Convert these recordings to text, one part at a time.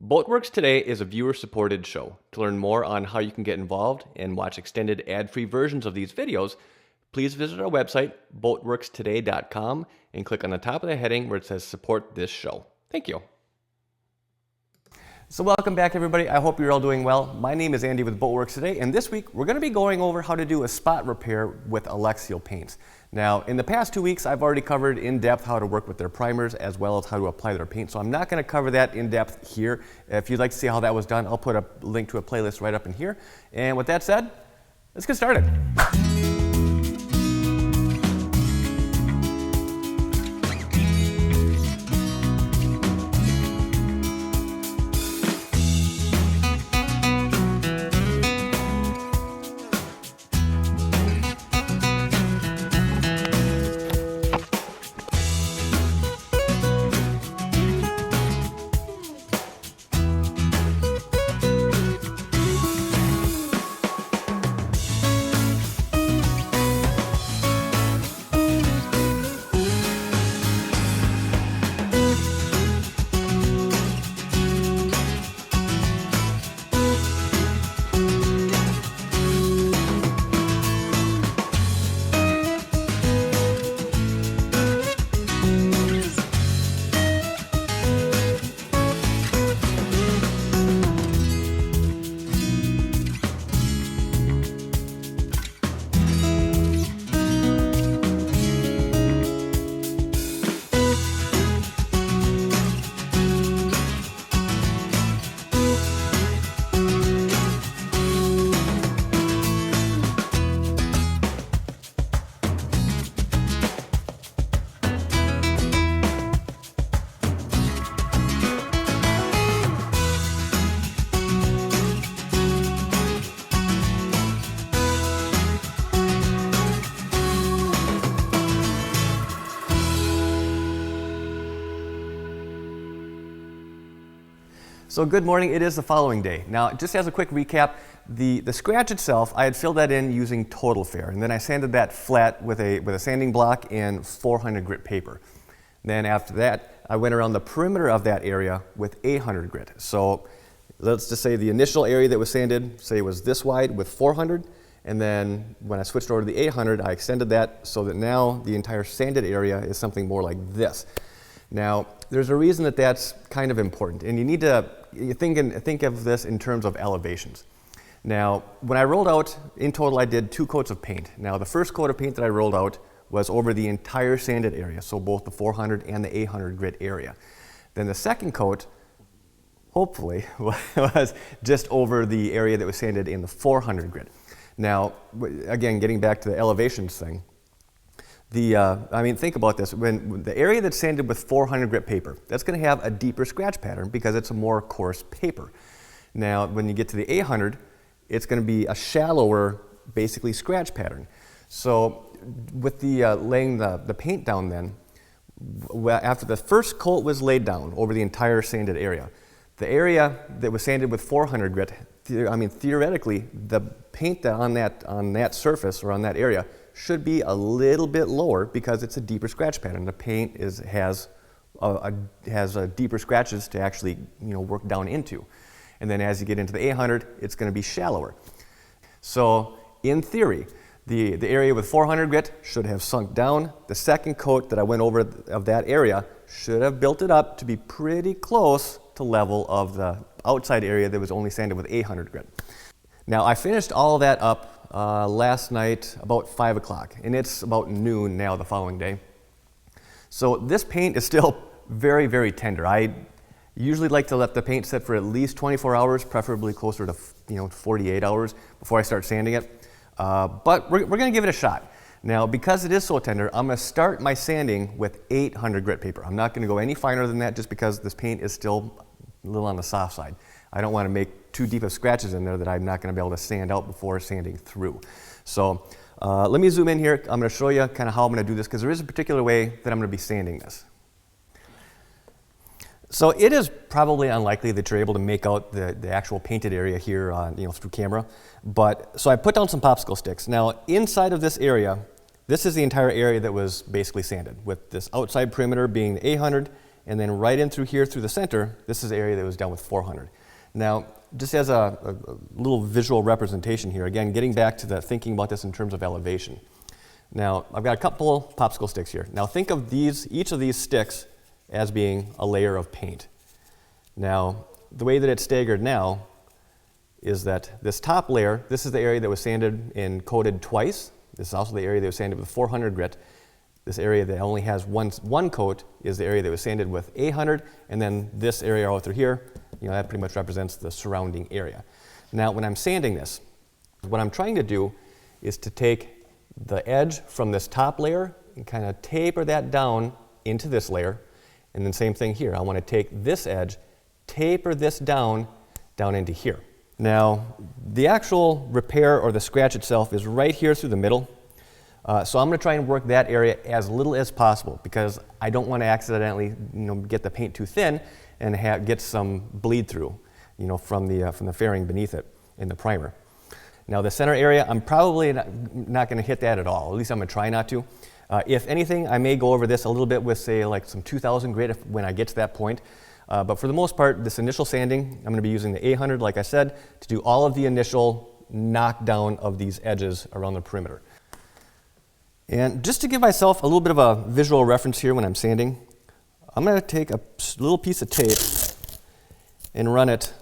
Boatworks Today is a viewer-supported show. To learn more on how you can get involved and watch extended ad-free versions of these videos, please visit our website, boatworkstoday.com, and click on the top of the heading where it says Support This Show. Thank you. So welcome back, everybody. I hope you're all doing well. My name is Andy with Boatworks Today, and this week we're going to be going over how to do a spot repair with Alexseal paints. Now, in the past 2 weeks, I've already covered in depth how to work with their primers as well as how to apply their paint, so I'm not going to cover that in depth here. If you'd like to see how that was done, I'll put a link to a playlist right up in here. And with that said, let's get started. So good morning, it is the following day. Now, just as a quick recap, the scratch itself, I had filled that in using Total Fair, and then I sanded that flat with a sanding block and 400 grit paper. Then after that, I went around the perimeter of that area with 800 grit. So let's just say the initial area that was sanded, say it was this wide with 400, and then when I switched over to the 800, I extended that so that now the entire sanded area is something more like this. Now, there's a reason that that's kind of important, and you need to think of this in terms of elevations. Now, when I rolled out, in total I did 2 coats of paint. Now, the first coat of paint that I rolled out was over the entire sanded area, so both the 400 and the 800 grit area. Then the second coat, hopefully, was just over the area that was sanded in the 400 grit. Now, again, getting back to the elevations thing, think about this. When the area that's sanded with 400 grit paper, that's going to have a deeper scratch pattern because it's a more coarse paper. Now, when you get to the 800, it's going to be a shallower, basically, scratch pattern. So, with the laying the paint down then, after the first coat was laid down over the entire sanded area, the area that was sanded with 400 grit, theoretically, the paint on that surface or on that area should be a little bit lower because it's a deeper scratch pattern. The paint has deeper scratches to actually work down into. And then as you get into the 800, it's going to be shallower. So in theory, the area with 400 grit should have sunk down. The second coat that I went over of that area should have built it up to be pretty close to level of the outside area that was only sanded with 800 grit. Now, I finished all of that up last night about 5 o'clock, and it's about noon now the following day. So this paint is still very, very tender. I usually like to let the paint sit for at least 24 hours, preferably closer to 48 hours before I start sanding it. But we're going to give it a shot. Now, because it is so tender, I'm going to start my sanding with 800 grit paper. I'm not going to go any finer than that just because this paint is still a little on the soft side. I don't want to make too deep of scratches in there that I'm not going to be able to sand out before sanding through. So let me zoom in here. I'm going to show you kind of how I'm going to do this because there is a particular way that I'm going to be sanding this. So it is probably unlikely that you're able to make out the actual painted area here through camera. So I put down some popsicle sticks. Now inside of this area, this is the entire area that was basically sanded, with this outside perimeter being the 800 and then right in through here through the center, this is the area that was done with 400. Now, just as a little visual representation here, again, getting back to the thinking about this in terms of elevation. Now, I've got a couple popsicle sticks here. Now, think of each of these sticks as being a layer of paint. Now, the way that it's staggered now is that this top layer, this is the area that was sanded and coated twice. This is also the area that was sanded with 400 grit. This area that only has one coat is the area that was sanded with 800, and then this area out through here, that pretty much represents the surrounding area. Now, when I'm sanding this, what I'm trying to do is to take the edge from this top layer and kind of taper that down into this layer, and then same thing here. I want to take this edge, taper this down into here. Now, the actual repair or the scratch itself is right here through the middle. So I'm going to try and work that area as little as possible because I don't want to accidentally get the paint too thin and get some bleed through from the fairing beneath it in the primer. Now the center area, I'm probably not going to hit that at all. At least I'm going to try not to. If anything, I may go over this a little bit with, say, like some 2000 grit when I get to that point. But for the most part, this initial sanding, I'm going to be using the 800, like I said, to do all of the initial knockdown of these edges around the perimeter. And just to give myself a little bit of a visual reference here when I'm sanding, I'm going to take a little piece of tape and run it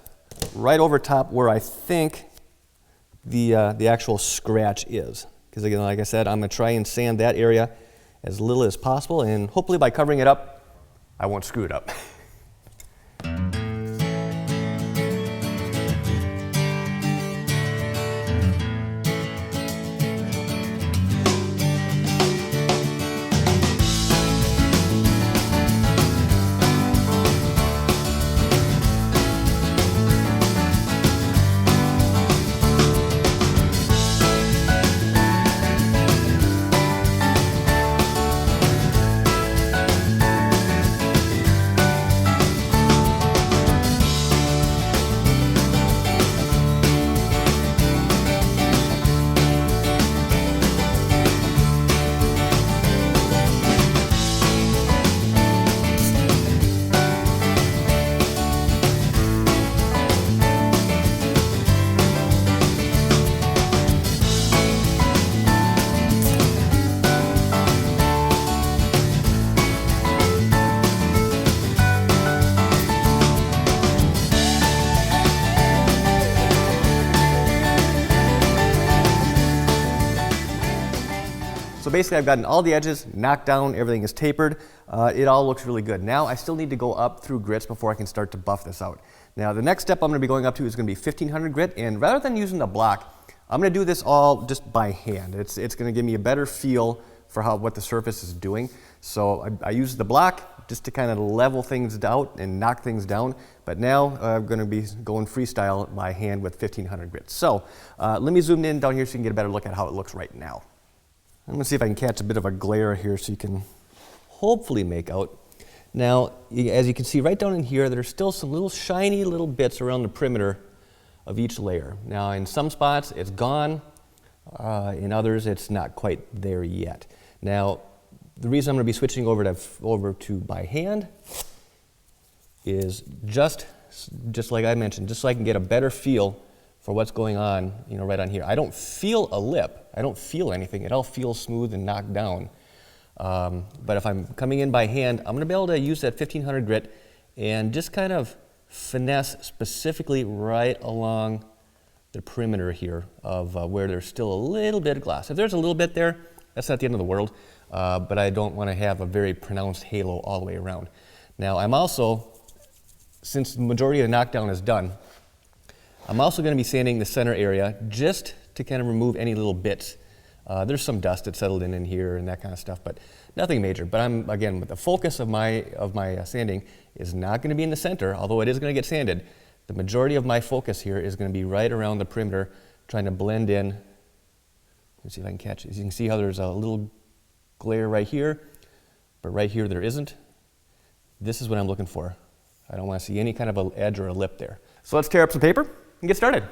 right over top where I think the actual scratch is. Because again, like I said, I'm going to try and sand that area as little as possible, and hopefully by covering it up, I won't screw it up. So basically I've gotten all the edges knocked down, everything is tapered, it all looks really good. Now I still need to go up through grits before I can start to buff this out. Now the next step I'm going to be going up to is going to be 1500 grit, and rather than using the block, I'm going to do this all just by hand. It's going to give me a better feel for what the surface is doing. So I use the block just to kind of level things out and knock things down, but now I'm going to be going freestyle by hand with 1500 grit. So let me zoom in down here so you can get a better look at how it looks right now. I'm going to see if I can catch a bit of a glare here so you can hopefully make out. Now, as you can see right down in here, there's still some little shiny little bits around the perimeter of each layer. Now, in some spots, it's gone. In others, it's not quite there yet. Now, the reason I'm going to be switching over to by hand is just like I mentioned, just so I can get a better feel for what's going on, right on here. I don't feel a lip. I don't feel anything. It all feels smooth and knocked down. But if I'm coming in by hand, I'm going to be able to use that 1500 grit and just kind of finesse specifically right along the perimeter here of where there's still a little bit of gloss. If there's a little bit there, that's not the end of the world, but I don't want to have a very pronounced halo all the way around. Now I'm also, since the majority of the knockdown is done, I'm also going to be sanding the center area just to kind of remove any little bits. There's some dust that settled in here and that kind of stuff, but nothing major. But again, the focus of my sanding is not going to be in the center, although it is going to get sanded. The majority of my focus here is going to be right around the perimeter, trying to blend in. Let's see if I can catch it. As you can see how there's a little glare right here, but right here there isn't. This is what I'm looking for. I don't want to see any kind of an edge or a lip there. So let's tear up some paper and get started.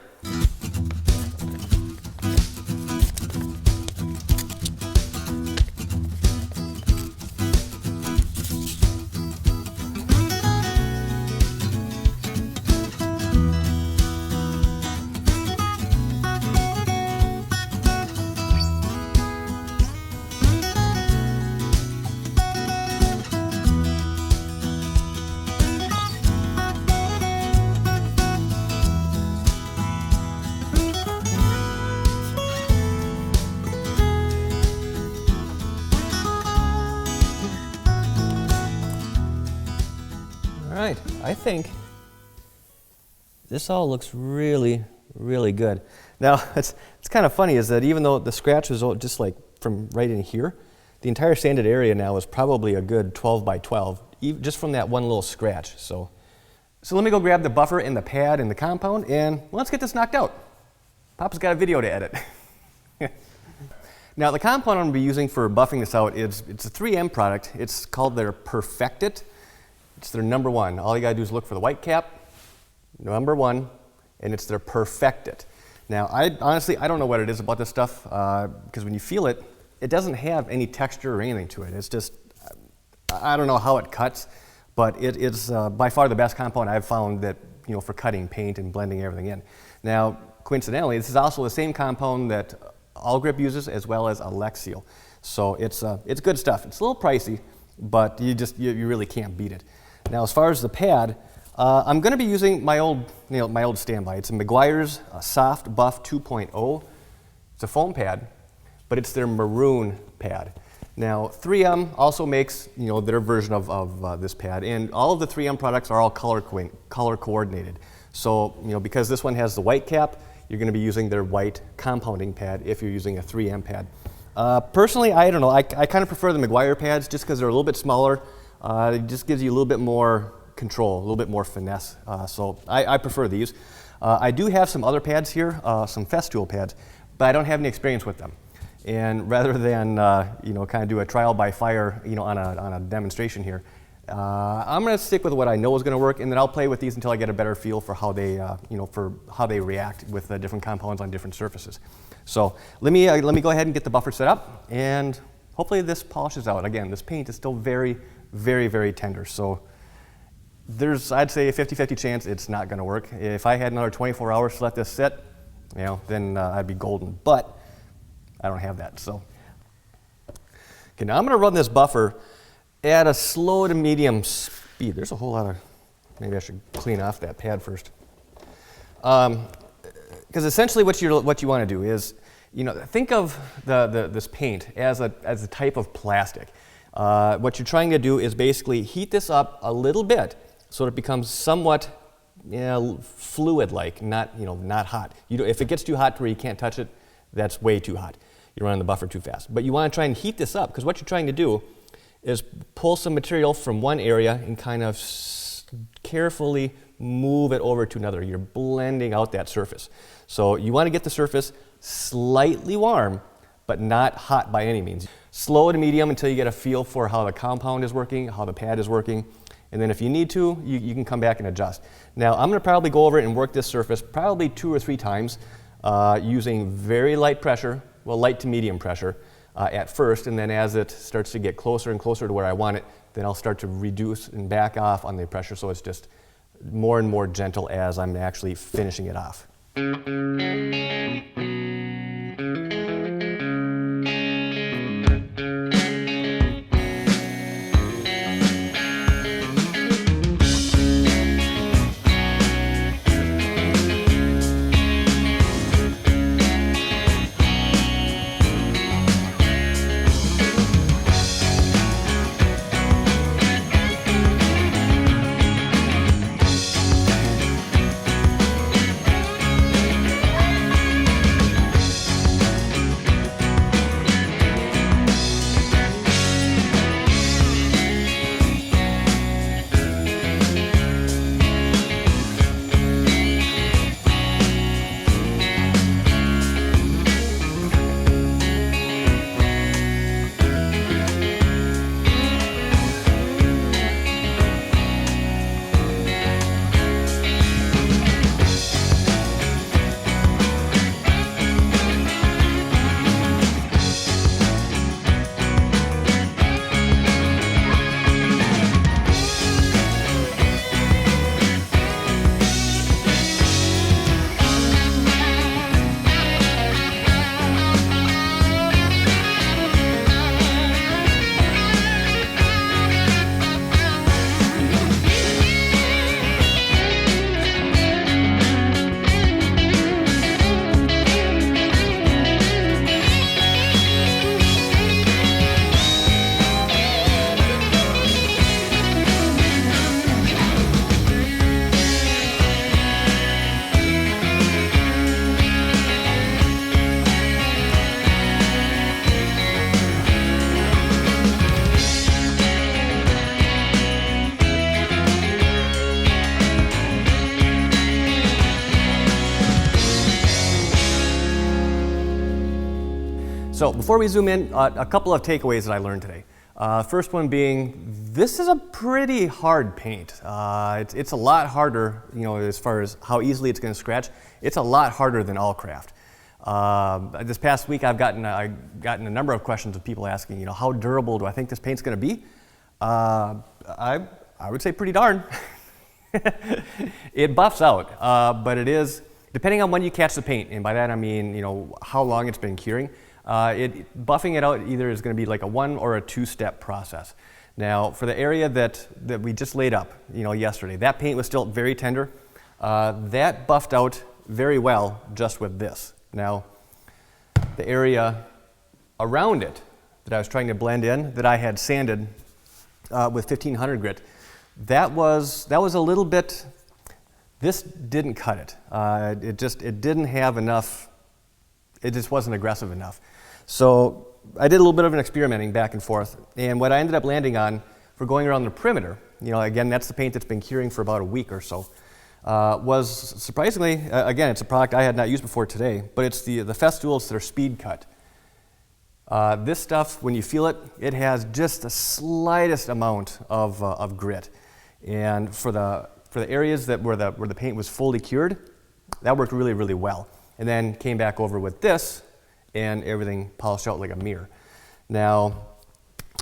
I think this all looks really, really good. Now, it's kind of funny is that even though the scratch was just like from right in here, the entire sanded area now is probably a good 12 by 12, just from that one little scratch. So let me go grab the buffer and the pad and the compound, and let's get this knocked out. Papa's got a video to edit. Now, the compound I'm going to be using for buffing this out it's a 3M product. It's called their Perfect It. It's their number one. All you got to do is look for the white cap, number one, and it's their Perfect It. Now, honestly, I don't know what it is about this stuff, because when you feel it, it doesn't have any texture or anything to it. It's just, I don't know how it cuts, but it's by far the best compound I've found that, for cutting paint and blending everything in. Now, coincidentally, this is also the same compound that All Grip uses as well as Alexseal. So it's good stuff. It's a little pricey, but you really can't beat it. Now, as far as the pad, I'm going to be using my old standby. It's a Meguiar's Soft Buff 2.0. It's a foam pad, but it's their maroon pad. Now, 3M also makes their version of this pad, and all of the 3M products are all color coordinated. So because this one has the white cap, you're going to be using their white compounding pad if you're using a 3M pad. Personally, I don't know. I kind of prefer the Meguiar pads just because they're a little bit smaller. It just gives you a little bit more control, a little bit more finesse. So I prefer these. I do have some other pads here, some Festool pads, but I don't have any experience with them. And rather than kind of do a trial by fire on a demonstration here, I'm going to stick with what I know is going to work, and then I'll play with these until I get a better feel for how they react with the different compounds on different surfaces. So let me go ahead and get the buffer set up, and hopefully this polishes out. Again, this paint is still very, very, very tender, so there's, I'd say, a 50-50 chance it's not going to work. If I had another 24 hours to let this sit, then I'd be golden. But I don't have that. So, okay, now I'm going to run this buffer at a slow to medium speed. There's a whole lot of, maybe I should clean off that pad first. Because essentially what you want to do is, think of this paint as a type of plastic. What you're trying to do is basically heat this up a little bit so that it becomes somewhat fluid-like, not hot. If it gets too hot to where you can't touch it, that's way too hot. You're running the buffer too fast. But you want to try and heat this up, because what you're trying to do is pull some material from one area and kind of carefully move it over to another. You're blending out that surface. So you want to get the surface slightly warm, but not hot by any means. Slow to medium until you get a feel for how the compound is working, how the pad is working, and then if you need to, you can come back and adjust. Now, I'm going to probably go over it and work this surface probably 2 or 3 times using very light pressure, light to medium pressure at first, and then as it starts to get closer and closer to where I want it, then I'll start to reduce and back off on the pressure so it's just more and more gentle as I'm actually finishing it off. So before we zoom in, a couple of takeaways that I learned today. First one being, this is a pretty hard paint. It's a lot harder, as far as how easily it's going to scratch. It's a lot harder than Allcraft. This past week, I've gotten a number of questions of people asking, how durable do I think this paint's going to be? I would say pretty darn. It buffs out, but it is, depending on when you catch the paint, and by that I mean, how long it's been curing. Buffing it out either is going to be like a 1 or a 2-step process. Now, for the area that we just laid up, yesterday, that paint was still very tender. That buffed out very well just with this. Now, the area around it that I was trying to blend in, that I had sanded with 1500 grit, that was a little bit. This didn't cut it. It didn't have enough. It just wasn't aggressive enough. So I did a little bit of an experimenting back and forth, and what I ended up landing on for going around the perimeter, again, that's the paint that's been curing for about a week or so, was surprisingly, again, it's a product I had not used before today, but it's the festuals that are speed cut. This stuff, when you feel it, it has just the slightest amount of grit, and for the areas where the paint was fully cured, that worked really, really well. And then came back over with this, and everything polished out like a mirror. Now,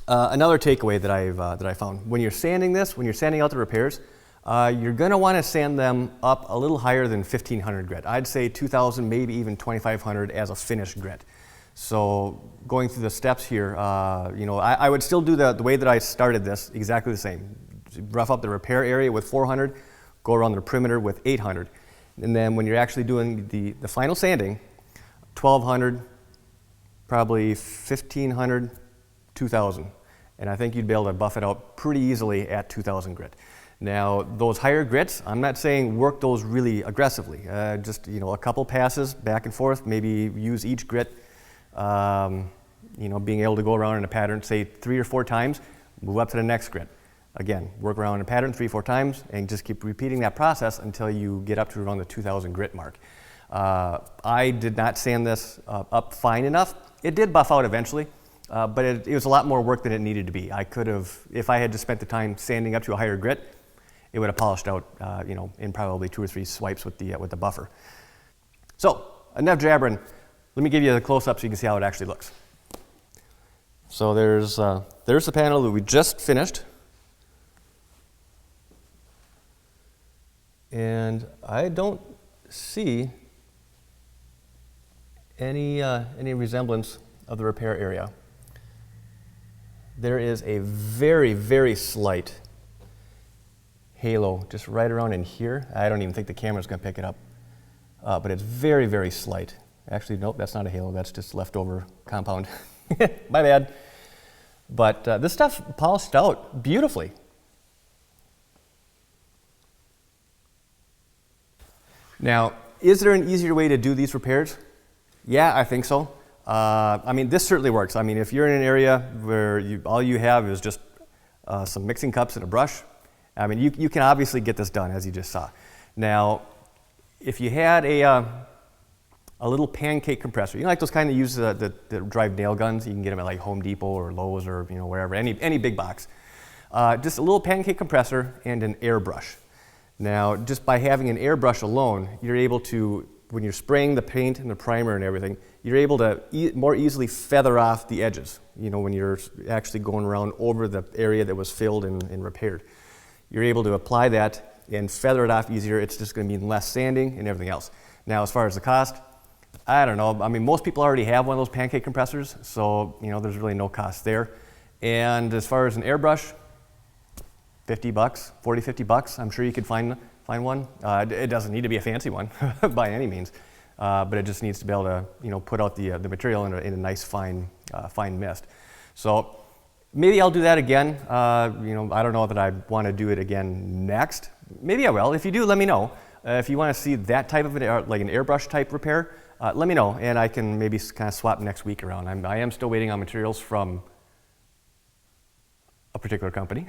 another takeaway that I found, when you're sanding this, when you're sanding out the repairs, you're going to want to sand them up a little higher than 1500 grit. I'd say 2000, maybe even 2500 as a finished grit. So going through the steps here, I would still do the way that I started this, exactly the same. Rough up the repair area with 400, go around the perimeter with 800. And then when you're actually doing the final sanding, 1200, probably 1500, 2000. And I think you'd be able to buff it out pretty easily at 2000 grit. Now, those higher grits, I'm not saying work those really aggressively. Just, a couple passes back and forth, maybe use each grit, being able to go around in a pattern, say 3 or 4 times, move up to the next grit. Again, work around in a pattern 3 or 4 times and just keep repeating that process until you get up to around the 2000 grit mark. I did not sand this up fine enough. It did buff out eventually, but it was a lot more work than it needed to be. I could have, if I had just spent the time sanding up to a higher grit, it would have polished out, in probably 2 or 3 swipes with the buffer. So, enough jabbering. Let me give you a close-up so you can see how it actually looks. So there's the panel that we just finished. And I don't see any resemblance of the repair area. There is a very, very slight halo just right around in here. I don't even think the camera's going to pick it up, but it's very, very slight. Actually, nope, that's not a halo. That's just leftover compound. My bad. But this stuff polished out beautifully. Now, is there an easier way to do these repairs? Yeah, I think so. This certainly works. If you're in an area where all you have is just some mixing cups and a brush, you can obviously get this done, as you just saw. Now, if you had a little pancake compressor, like those kind that use that drive nail guns, you can get them at like Home Depot or Lowe's or wherever, any big box. Just a little pancake compressor and an airbrush. Now, just by having an airbrush alone, you're able to, when you're spraying the paint and the primer and everything, you're able to more easily feather off the edges, when you're actually going around over the area that was filled and repaired. You're able to apply that and feather it off easier. It's just going to mean less sanding and everything else. Now, as far as the cost, I don't know. Most people already have one of those pancake compressors, so there's really no cost there. And as far as an airbrush, $50, $40, $50. I'm sure you could find one. It doesn't need to be a fancy one by any means, but it just needs to be able to put out the material in a nice fine mist. So maybe I'll do that again. I don't know that I want to do it again next. Maybe I will. If you do, let me know. If you want to see that type of like an airbrush type repair, let me know, and I can maybe kind of swap next week around. I am still waiting on materials from a particular company.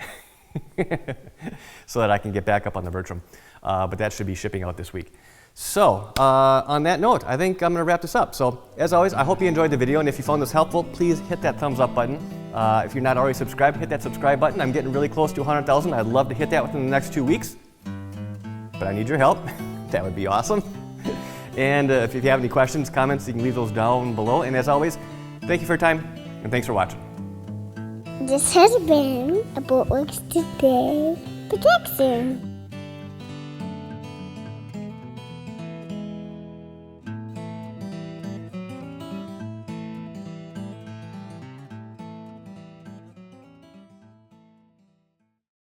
So that I can get back up on the Bertram. But that should be shipping out this week. So, on that note, I think I'm going to wrap this up. So, as always, I hope you enjoyed the video, and if you found this helpful, please hit that thumbs up button. If you're not already subscribed, hit that subscribe button. I'm getting really close to 100,000. I'd love to hit that within the next 2 weeks, but I need your help. That would be awesome. And if you have any questions, comments, you can leave those down below. And as always, thank you for your time, and thanks for watching. This has been a Boatworks Today production.